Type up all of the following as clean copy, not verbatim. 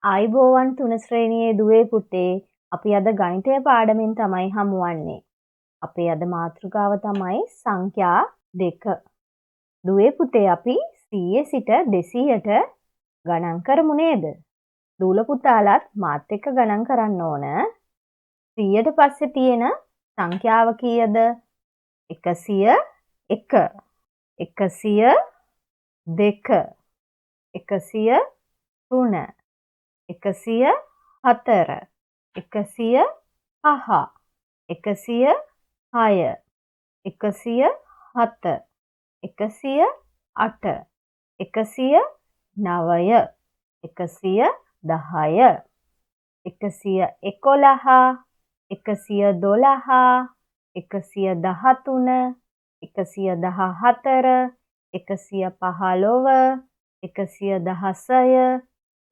ආයිබෝවන් 3 ශ්‍රේණියේ දුවේ පුතේ අපි අද ගණිතය පාඩමින් තමයි හමු වන්නේ. අපේ අද මාතෘකාව තමයි සංඛ්‍යා 2. දුවේ පුතේ අපි 100 සිට 200ට ගණන් කරමු නේද? දූල පුතාලාත් මාත් එක්ක ගණන් කරන්න ඕන. 100ට පස්සේ තියෙන සංඛ්‍යාව කීයද? 101, 102, 103, 104, 105, 106, 106, 107, 108, 109, 110, 111, 112, 113, 114, 114, 115, 116,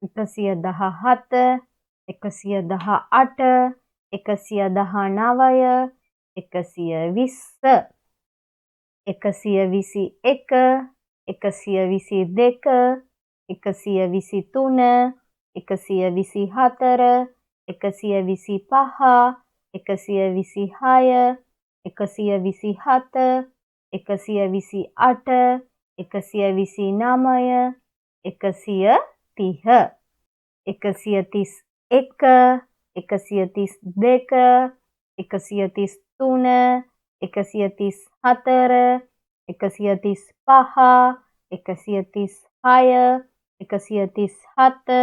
117, 118, 119, 120, 121, 122, 123, 124, 125, 126, 127, 128, 129, 130, 131, 132, 133, 134, 135, 136, 137,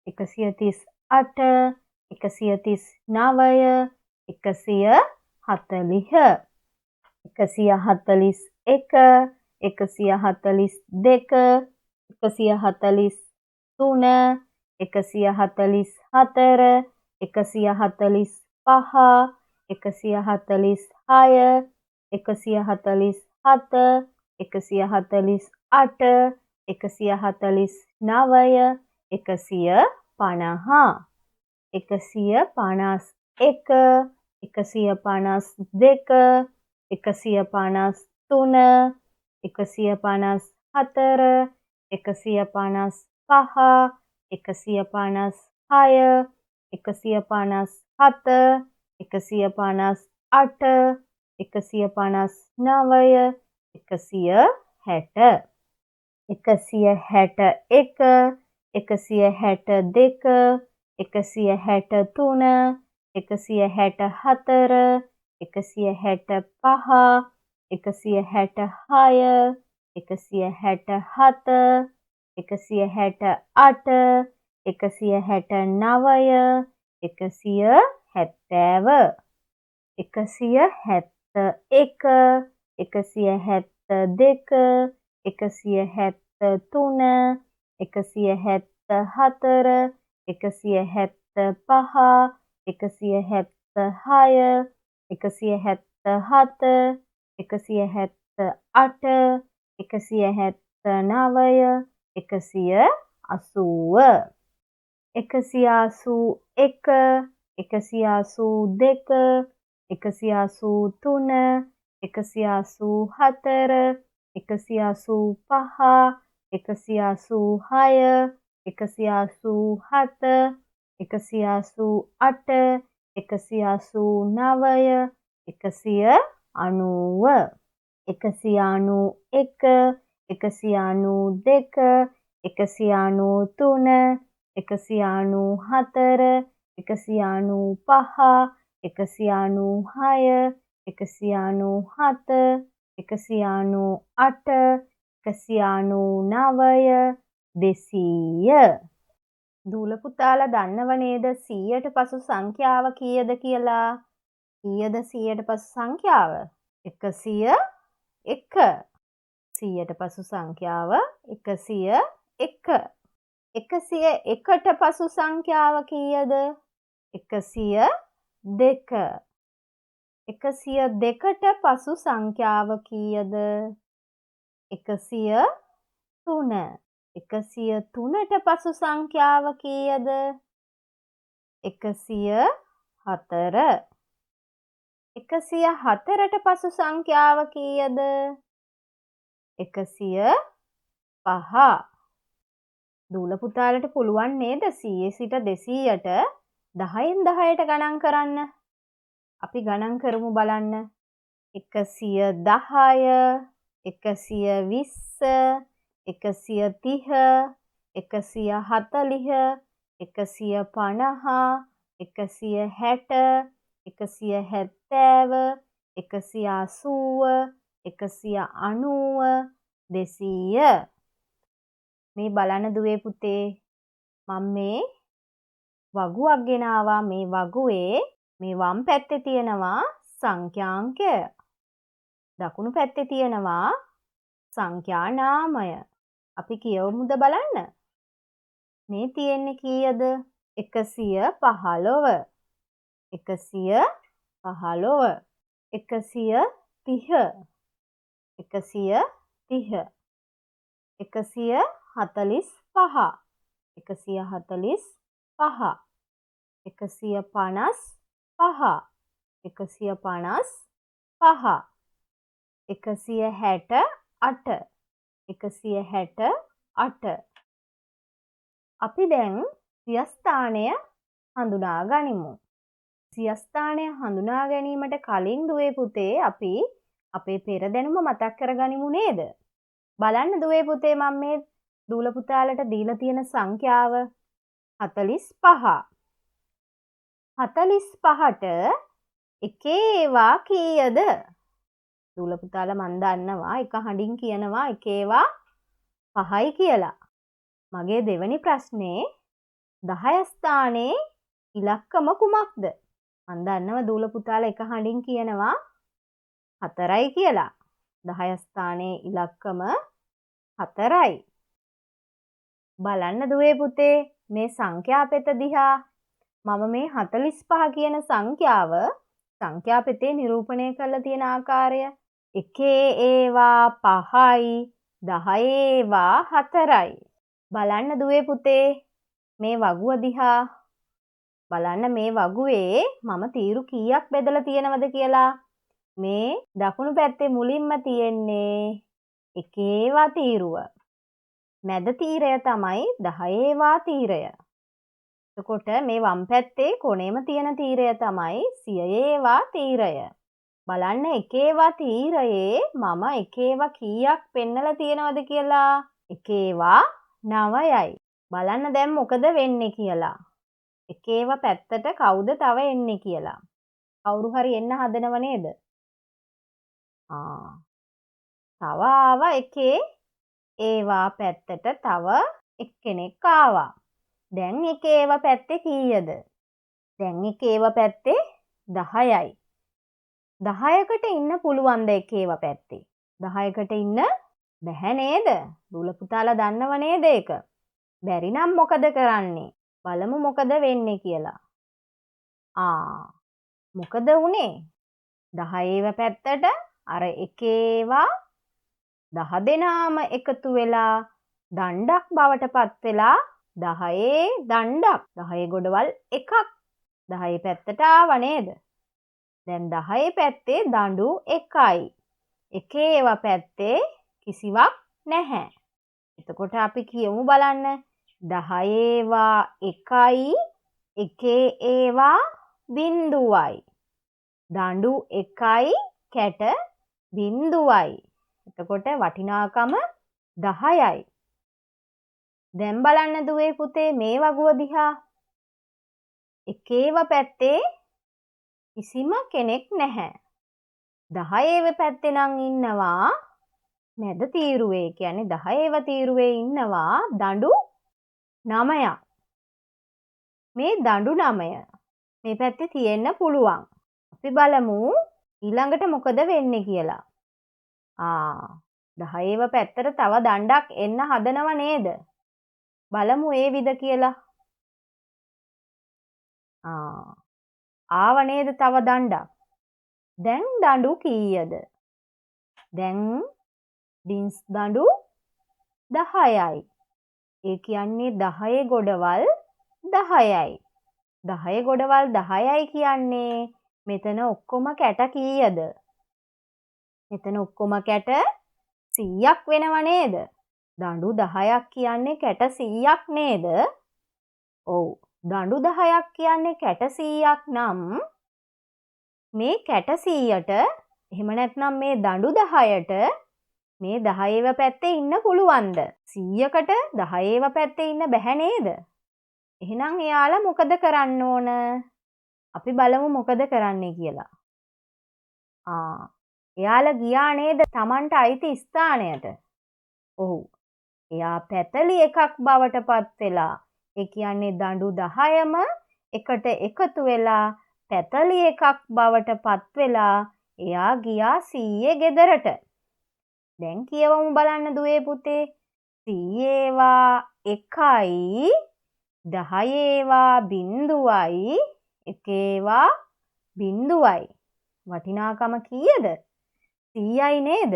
138, 139, 140, 141, 142, 143, 144, 145, 146, 147, 148, 149, 150, 151, 152, 153, 154, 155, 156, 157, 158, 159, 160, 161, 162, 163, 164, 165, 166, 167, 168, 169, 170, 171, 172, 173, 174, 175, 176, 177, 178, 179, 180, 181, 182, 183, 184, 185, 186, 187, 188, 189, 190, 191, 192, 193, 194, 195, 196, 197, 198, 199, 200. දූල පුතාලා දන්නව නේද 100ට පසු සංඛ්‍යාව කීයද කියලා? කීයද 100ට පසු සංඛ්‍යාව? 101. 100ට පසු සංඛ්‍යාව 101. 101ට පසු සංඛ්‍යාව කීයද? 102. 102ට පසු සංඛ්‍යාව කීයද? 103. 103ට පසු සංඛ්‍යාව කීයද? 104. 104ට පසු සංඛ්‍යාව කීයද? 105. දූල පුතාලට පුළුවන් නේද 100 සිට 200ට 10න් 10ට ගණන් කරන්න? අපි ගණන් කරමු බලන්න. 110, 120, 130, 140, 150, 160, 170, 180, 190, 200. මේ බලන්න දුවේ පුතේ මම මේ වගුවක් ගෙනාවා. මේ වගුවේ මේ වම් පැත්තේ තියෙනවා සංඛ්‍යාංකය. දකුණු පැත්තේ තියෙනවා සංඛ්‍යා නාමය. අපි කියවමුද බලන්න. මේ තියෙන්නේ කීයද? 115. 115, 130, 130, 145, 145, 155, 155, 168, 168. අපි දැන් සියස්ථානය හඳුනා ගනිමු. සියස්ථානය හඳුනා ගැනීමට කලින් දුවේ පුතේ අපි අපේ පෙර දැනුම මතක් කරගනිමු නේද? බලන්න දුවේ පුතේ මම මේ දූල පුතාලට දීලා තියෙන සංඛ්‍යාව 45. 45ට එකේ ඒවා කීයද? දූල පුතාලා මන් දන්නවා එක හඬින් කියනවා එකේවා 5යි කියලා. මගේ දෙවැනි ප්‍රශ්නේ 10 ස්ථානයේ ඉලක්කම කුමක්ද? මන් දන්නවා දූල පුතාලා එක හඬින් කියනවා 4යි කියලා. 10 ස්ථානයේ ඉලක්කම 4යි. බලන්න දුවේ පුතේ මේ සංඛ්‍යා පෙත දිහා. මම මේ 45 කියන සංඛ්‍යාව සංඛ්‍යා පෙතේ නිරූපණය කරලා තියෙන ආකාරය. එකේ ඒවා 5යි, 10 ඒවා 4යි. බලන්න දුවේ පුතේ මේ වගුව දිහා. බලන්න මේ වගුවේ මම තීරු කීයක් බෙදලා තියෙනවද කියලා. මේ දකුණු පැත්තේ මුලින්ම තියෙන්නේ එකේවා තීරුව. මැද තීරය තමයි 10ඒවා තීරය. එතකොට මේ වම් පැත්තේ කොනේම තියෙන තීරය තමයි 100ඒවා තීරය. බලන්න එකේවා තීරයේ මම එකේවා කීයක් පෙන්නලා තියෙනවද කියලා. එකේවා 9යි. බලන්න දැන් මොකද වෙන්නේ කියලා. එකේවා පැත්තට කවුද තව එන්නේ කියලා. කවුරු හරි එන්න හදනව නේද? තව ආවා එකේ ඒවා පැත්තට තව එක්කෙනෙක් ආවා. දැන් එකේවා පැත්තේ කීයද? දැන් එකේවා පැත්තේ 10යි. 10කට ඉන්න පුළුවන්ද එකේවා පැත්තේ? 10කට ඉන්න බැහැ නේද? දූල පුතාලා දන්නව නේද ඒක? බැරි නම් මොකද කරන්නේ? බලමු මොකද වෙන්නේ කියලා. මොකද වුනේ? 10ඒවා පැත්තට අර එකේවා 10 දෙනාම එකතු වෙලා දණ්ඩක් බවට පත් වෙලා 10 දණ්ඩක් 10 ගොඩවල් එකක් 10 පැත්තට ආව නේද? දැන් 10 පැත්තේ දඬු එකයි. එකේවා පැත්තේ කිසිවක් නැහැ. එතකොට අපි කියමු බලන්න 10ඒවා එකයි එකේ ඒවා බිංදුවයි. දඬු එකයි කැට බිංදුවයි. එතකොට වටිනාකම 10යි. දැන් බලන්න දුවේ පුතේ මේ වගුව දිහා. එකේව පැත්තේ කිසිම කෙනෙක් නැහැ. 10ඒව පැත්තේ නම් ඉන්නවා මැද තීරුවේ. කියන්නේ 10ඒව තීරුවේ ඉන්නවා දඬු 9ක්. මේ දඬු 9 මේ පැත්තේ තියෙන්න පුළුවන්. අපි බලමු ඊළඟට මොකද වෙන්නේ කියලා. 10ඒව පැත්තට තව දණ්ඩක් එන්න හදනව නේද? බලමු ඒ විද කියලා. ආව නේද තව දණ්ඩක්. දැන් දඬු කීයද? දැන් ඩින්ස් දඬු 10යි. ඒ කියන්නේ 10 ගොඩවල් 10යි. 10 ගොඩවල් 10යි කියන්නේ මෙතන ඔක්කොම කැට කීයද? මෙතන ඔක්කොම කැට 100ක් වෙනව නේද? දඬු 10ක් කියන්නේ කැට 100ක් නේද? ඔව්. දඬු 10ක් කියන්නේ කැට 100ක් නම් මේ කැට 100ට එහෙම නැත්නම් මේ දඬු 10ට මේ 10ව පැත්තේ ඉන්න පුළුවන්ද? 100කට 10ව පැත්තේ ඉන්න බැහැ නේද? එහෙනම් එයාලා මොකද කරන්න ඕන? අපි බලමු මොකද කරන්නේ කියලා. එයාලා ගියා නේද Tamanට අයිති ස්ථානයට? ඔව්. එයා පැතලි එකක් බවට පත් වෙලා, ඒ කියන්නේ දඬු 10ම එකට එකතු වෙලා පැතලි එකක් බවට පත් වෙලා එයා ගියා 100 ගෙදරට. දැන් කියවමු බලන්න දුවේ පුතේ. 100 1යි 10 0යි 1 0යි. වටිනාකම කීයද? 100යි නේද?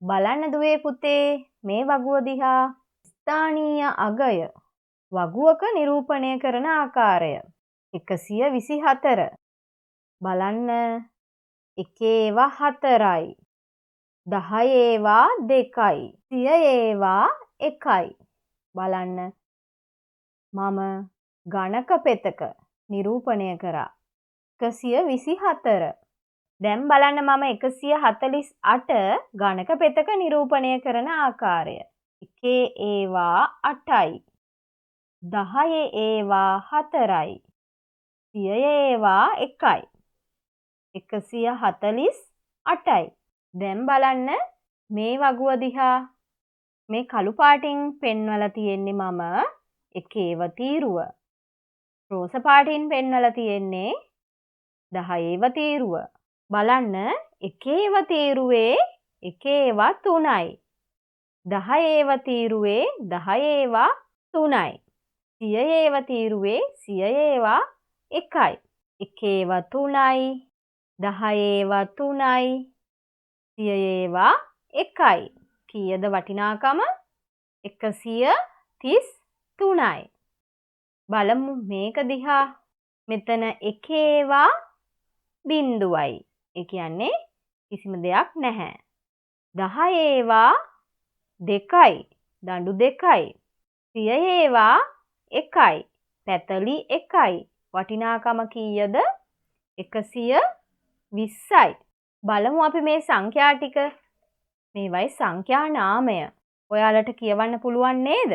බලන්න දුවේ පුතේ මේ වගුව දිහා. ස්ථානීය අගය වගුවක නිරූපණය කරන ආකාරය 124. බලන්න 1 4යි 10 2යි 100 1යි. බලන්න මම ගණක පෙතක නිරූපණය කරා 124. දැන් බලන්න මම 148 ගණක පෙතක නිරූපණය කරන ආකාරය. 1 8යි 10 4යි 100 1යි 148යි. දැන් බලන්න මේ වගුව දිහා. මේ කළු පාටින් පෙන්වලා තියෙන්නේ මම 1ව තීරුව. රෝස පාටින් පෙන්වලා තියෙන්නේ 10ව තීරුව. බලන්න 1ව තීරුවේ 1ව 3යි. 10ව තීරුවේ 10ව 3යි. 100ව තීරුවේ 100ව 1යි. 1ව 3යි 10ව 3යි 100ව 1යි. කීයද වටිනාකම? 133යි. බලමු මේක දිහා. මෙතන 1ව බිංදුවයි. ඒ කියන්නේ කිසිම දෙයක් නැහැ. 10ව 2යි. දඬු 2යි. 100ව 1යි. පැතලි 1යි. වටිනාකම කීයද? 120යි. බලමු අපි මේ සංඛ්‍යා ටික. මේවයි සංඛ්‍යා නාමය. ඔයාලට කියවන්න පුළුවන් නේද?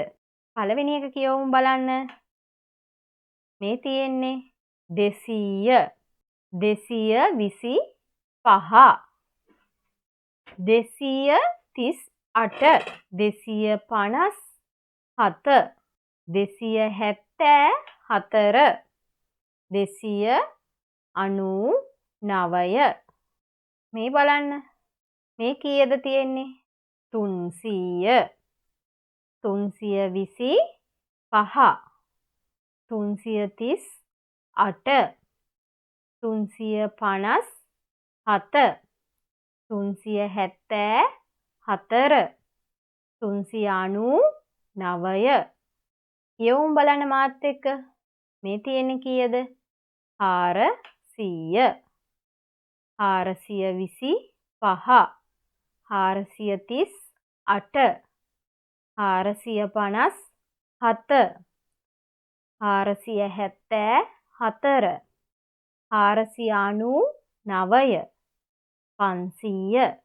පළවෙනි එක කියවමු බලන්න. මේ තියෙන්නේ 200 225 238 257 274 299. මේ බලන්න. මේ කීයද තියෙන්නේ? 300 325 338 357 374 399. කියවමු බලන්න මාත් එක්ක. මේ තියෙන්නේ කීයද? 400 425 438 457 474 499 500.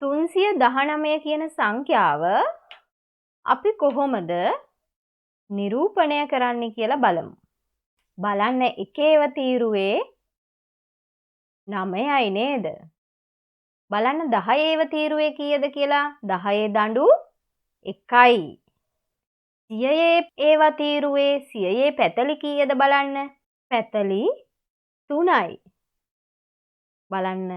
319 කියන සංඛ්‍යාව අපි කොහොමද නිරූපණය කරන්නේ කියලා බලමු. බලන්න 1ව තීරුවේ 9යි නේද? බලන්න 10ව තීරුවේ කීයද කියලා? 10 දඬු 1යි. 100ව තීරුවේ 100 පැතලි කීයද බලන්න? පැතලි 3යි. බලන්න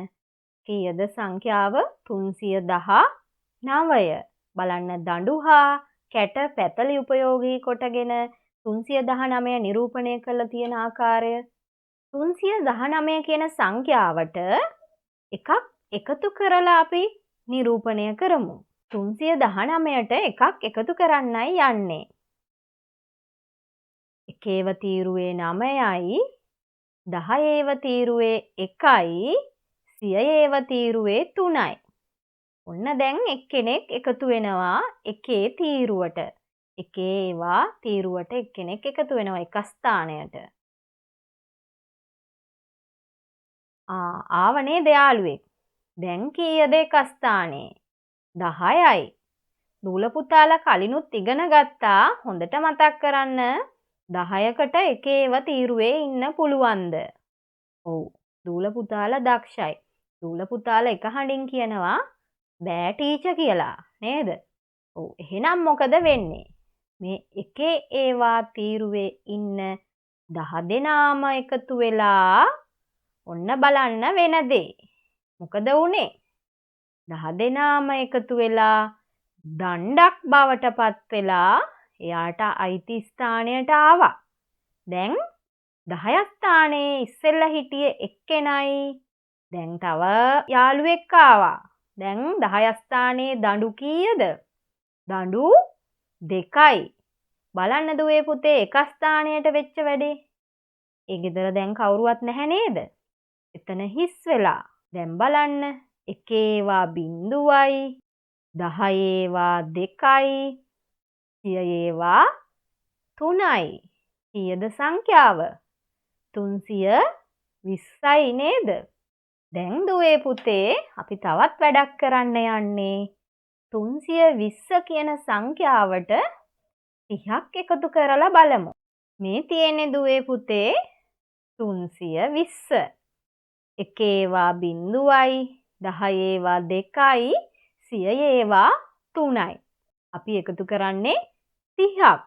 කීයද සංඛ්‍යාව? 319. බලන්න දඬු හා කැට පැතලි උපයෝගී කොටගෙන 319 නිරූපණය කරලා තියෙන ආකාරය. 319 කියන සංඛ්‍යාවට එකක් එකතු කරලා අපි නිරූපණය කරමු. 319ට එකක් එකතු කරන්නයි යන්නේ. 1ව තීරුවේ 9යි 10ව තීරුවේ 1යි 100ව තීරුවේ 3යි. ඔන්න දැන් එක්කෙනෙක් එකතු වෙනවා එකේ තීරුවට. එකේ ඒවා තීරුවට එක්කෙනෙක් එකතු වෙනවා එක ස්ථානයට. ආවනේ යාළුවෙක්. දැන් කීයද එක ස්ථානේ? 10යි. දූල පුතාලා කලිනුත් ඉගෙන ගත්තා. හොඳට මතක් කරන්න. 10කට එක ඒවා තීරුවේ ඉන්න පුළුවන්ද? ඔව්. දූල පුතාලා දක්ෂයි. දූල පුතාලා එක හඬින් කියනවා බෑ ටීචර් කියලා. නේද? ඔව්. එහෙනම් මොකද වෙන්නේ? මේ එකේ ඒවා තීරුවේ ඉන්න 10 දෙනාම එකතු වෙලා ඔන්න බලන්න වෙන දේ. මොකද වුනේ? 10 දෙනාම එකතු වෙලා දණ්ඩක් බවට පත් වෙලා එයාට අයිති ස්ථානයට ආවා. දැන් 10 ස්ථානයේ ඉස්සෙල්ලා හිටියේ එක්කෙනයි. දැන් තව යාළුවෙක් ආවා. දැන් 10 ස්ථානයේ දඬු කීයද? දඬු 2යි. බලන්න දුවේ පුතේ එක ස්ථානයට වෙච්ච වැඩේ. ඒ ගෙදර දැන් කවුරුවත් නැහැ නේද? එතන හිස් වෙලා. දැන් බලන්න එකේවා 0යි 10ඒවා 2යි 100ඒවා 3යි. කීයද සංඛ්‍යාව? 320යි නේද? දැන් දුවේ පුතේ අපි තවත් වැඩක් කරන්න යන්නේ 320 කියන සංඛ්‍යාවට 30ක් එකතු කරලා බලමු. මේ තියෙන්නේ දුවේ පුතේ 320. එකේවා 0යි 10ඒවා 2යි 100ඒවා 3යි. අපි එකතු කරන්නේ 30ක්.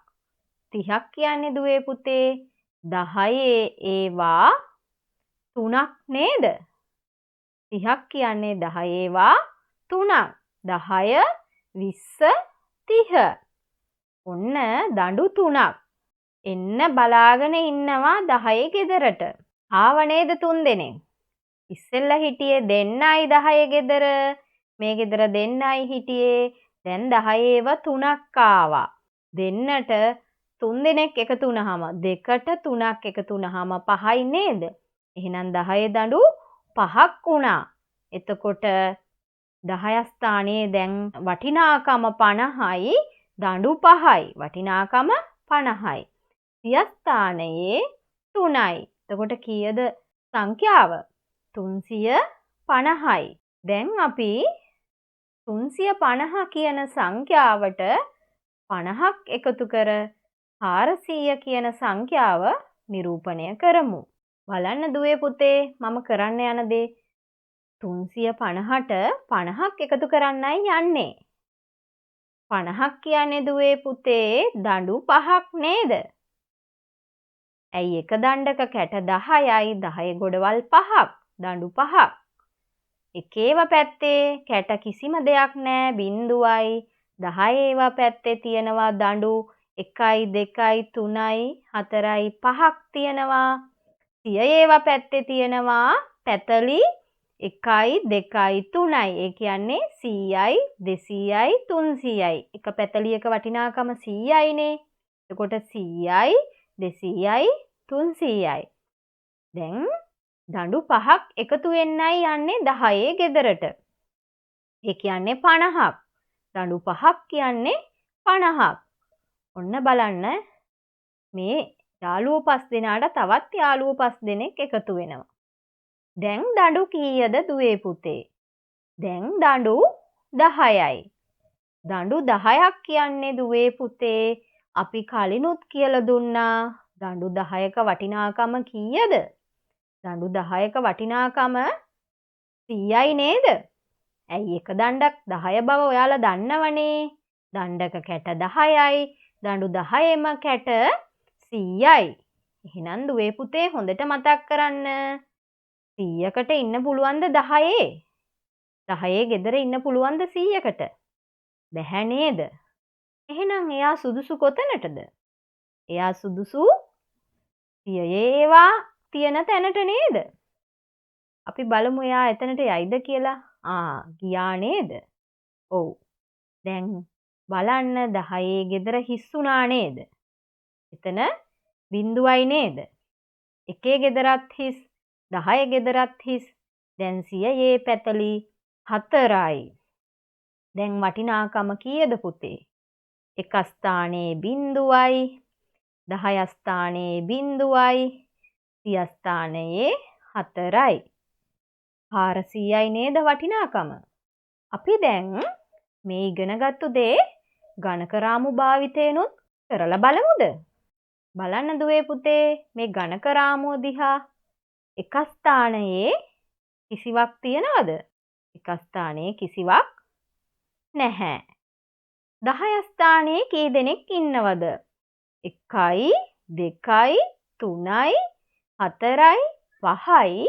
30ක් කියන්නේ දුවේ පුතේ 10ඒවා 3ක් නේද? 30ක් කියන්නේ 10ඒවා 3ක්. 10 20 30. ඔන්න දඬු 3ක්. එන්න බලාගෙන ඉන්නවා 10 ගෙදරට. ආව නේද 3 දෙනෙක්? ඉස්සෙල්ලා හිටියේ දෙන්නයි 10 ගෙදර. මේ ගෙදර දෙන්නයි හිටියේ. දැන් 10ඒවා 3ක් ආවා. දෙන්නට 3 දෙනෙක් එකතු වුණාම 2ට 3ක් එකතු වුණාම 5යි නේද? එහෙනම් 10 දඬු 5ක් වුණා. එතකොට 10 ස්ථානයේ දැන් වටිනාකම 50යි දඬු 5යි. වටිනාකම 50යි. 100 ස්ථානයේ 3යි. එතකොට කීයද සංඛ්‍යාව? 350යි. දැන් අපි 350 කියන සංඛ්‍යාවට 50ක් එකතු කර 400 කියන සංඛ්‍යාව නිරූපණය කරමු. බලන්න දුවේ පුතේ මම කරන්න යන දේ 350ට 50ක් එකතු කරන්නයි යන්නේ. 50ක් කියන්නේ දුවේ පුතේ දඬු 5ක් නේද? ඇයි එක දණ්ඩක කැට 10යි 10 ගොඩවල් 5ක් දඬු 5ක්. එකේව පැත්තේ කැට කිසිම දෙයක් නෑ 0යි 10ඒවා පැත්තේ තියෙනවා දඬු 1යි 2යි 3යි 4යි 5ක් තියෙනවා. 100ඒවා පැත්තේ තියෙනවා පැතලි 1යි 2යි 3යි. ඒ කියන්නේ 100යි 200යි 300යි. එක පැතලියක වටිනාකම 100යිනේ. එතකොට 100යි 200යි 300යි. දැන් දඬු 5ක් එකතු වෙන්නයි යන්නේ 10 ගෙදරට. ඒ කියන්නේ 50ක්. දඬු 5ක් කියන්නේ 50ක්. ඔන්න බලන්න මේ යාළුවෝ 5 දෙනාට තවත් යාළුවෝ 5 දෙනෙක් එකතු වෙනවා. දැන් දඬු කීයද දුවේ පුතේ? දැන් දඬු 10යි. දඬු 10ක් කියන්නේ දුවේ පුතේ අපි කලිනුත් කියලා දුන්නා දඬු 10ක වටිනාකම කීයද? දඬු 10ක වටිනාකම 100යි නේද? ඇයි එක දණ්ඩක් 10 බව ඔයාලා දන්නවනේ. දණ්ඩක කැට 10යි. දඬු 10ෙම කැට 100යි. එහෙනම් දුවේ පුතේ හොඳට මතක් කරන්න. 100කට ඉන්න පුළුවන්ද 10? 10 ගෙදර ඉන්න පුළුවන්ද 100කට? බැහැ නේද? එහෙනම් එයා සුදුසු කොතනටද? එයා සුදුසු 100ඒවා තියෙන තැනට නේද? අපි බලමු එයා එතනට යයිද කියලා. ගියා නේද? ඔව්. දැන් බලන්න 10 ගෙදර හිස් වුණා නේද? එතන 0යි නේද? එකේ ගෙදරත් හිස් 10 ගෙදරත් හිස්. දැන් 100යේ පැතලි 4යි. දැන් වටිනාකම කීයද පුතේ? 1 ස්ථානයේ 0යි, 10 ස්ථානයේ 0යි, 30 ස්ථානයේ 4යි. 400යි නේද වටිනාකම? අපි දැන් මේ ඉගෙනගත්තු දේ ගණක රාමු භාවිතයෙන්ුත් කරලා බලමුද? බලන්න දුවේ පුතේ මේ ගණක රාමුව දිහා. 1 ස්ථානයේ කිසිවක් තියනවද? 1 ස්ථානයේ කිසිවක් නැහැ. 10 ස්ථානයේ කී දෙනෙක් ඉන්නවද? 1යි 2යි 3යි 4යි 5යි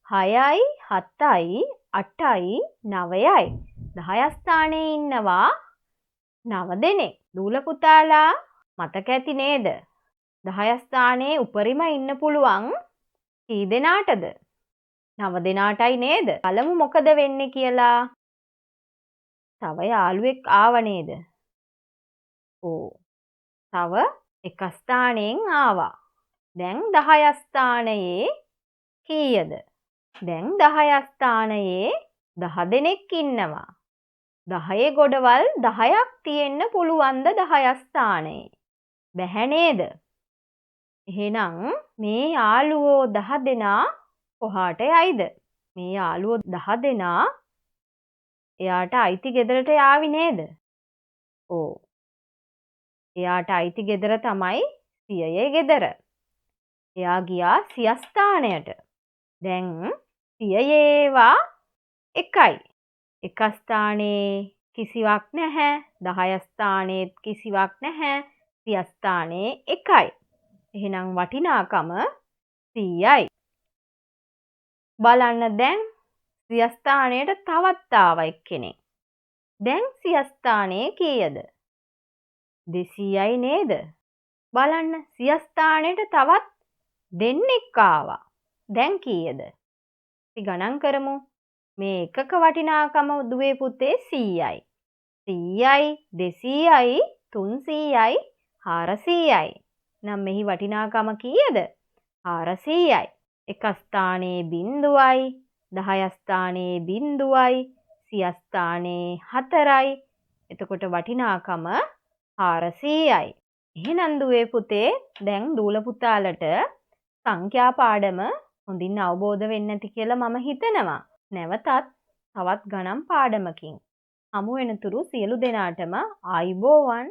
6යි 7යි 8යි 9යි. 10 ස්ථානයේ ඉන්නවා 9 දෙනෙක්. දූල පුතාලා මතක ඇති නේද? 10 ස්ථානයේ උපරිම ඉන්න පුළුවන් කී දෙනාටද? 9 දෙනාටයි නේද? බලමු මොකද වෙන්නේ කියලා. තව යාළුවෙක් ආව නේද? ඕ. තව 1 ස්ථානයෙන් ආවා. දැන් 10 ස්ථානයේ කීයද? දැන් 10 ස්ථානයේ 10 දෙනෙක් ඉන්නවා. 10 ගොඩවල් 10ක් තියෙන්න පුළුවන්ද 10 ස්ථානයේ? බැහැ නේද? එහෙනම් මේ යාළුවෝ 10 දෙනා කොහාට යයිද? මේ යාළුවෝ 10 දෙනා එයාට අයිති ගෙදරට යාවි නේද? ඕ. එයාට අයිති ගෙදර තමයි සියයේ ගෙදර. එයා ගියා සිය ස්ථානයට. දැන් සියයේවා 1යි. 1 ස්ථානයේ කිසිවක් නැහැ. 10 ස්ථානයේත් කිසිවක් නැහැ. සිය ස්ථානයේ 1යි. එහෙනම් වටිනාකම 100යි. බලන්න දැන් සිය ස්ථානයට තවත් ආවා එක්කෙනෙක්. දැන් සිය ස්ථානයේ කීයද? 200යි නේද? බලන්න සිය ස්ථානයට තවත් දෙන්නෙක් ආවා. දැන් කීයද? අපි ගණන් කරමු. මේ එකක වටිනාකම දුවේ පුතේ 100යි. 100යි 200යි 300යි 400යි. නම් මෙහි වටිනාකම කීයද? 400යි. 1 ස්ථානයේ 0යි, 10 ස්ථානයේ 0යි, 100 ස්ථානයේ 4යි. එතකොට වටිනාකම 400යි. එහෙනම් දුවේ පුතේ දැන් දූල පුතාලට සංඛ්‍යා පාඩම හොඳින් අවබෝධ වෙන්න ඇති කියලා මම හිතනවා. නැවතත් තවත් ගණන් පාඩමකින් හමු වෙනතුරු සියලු දෙනාටම ආයුබෝවන්.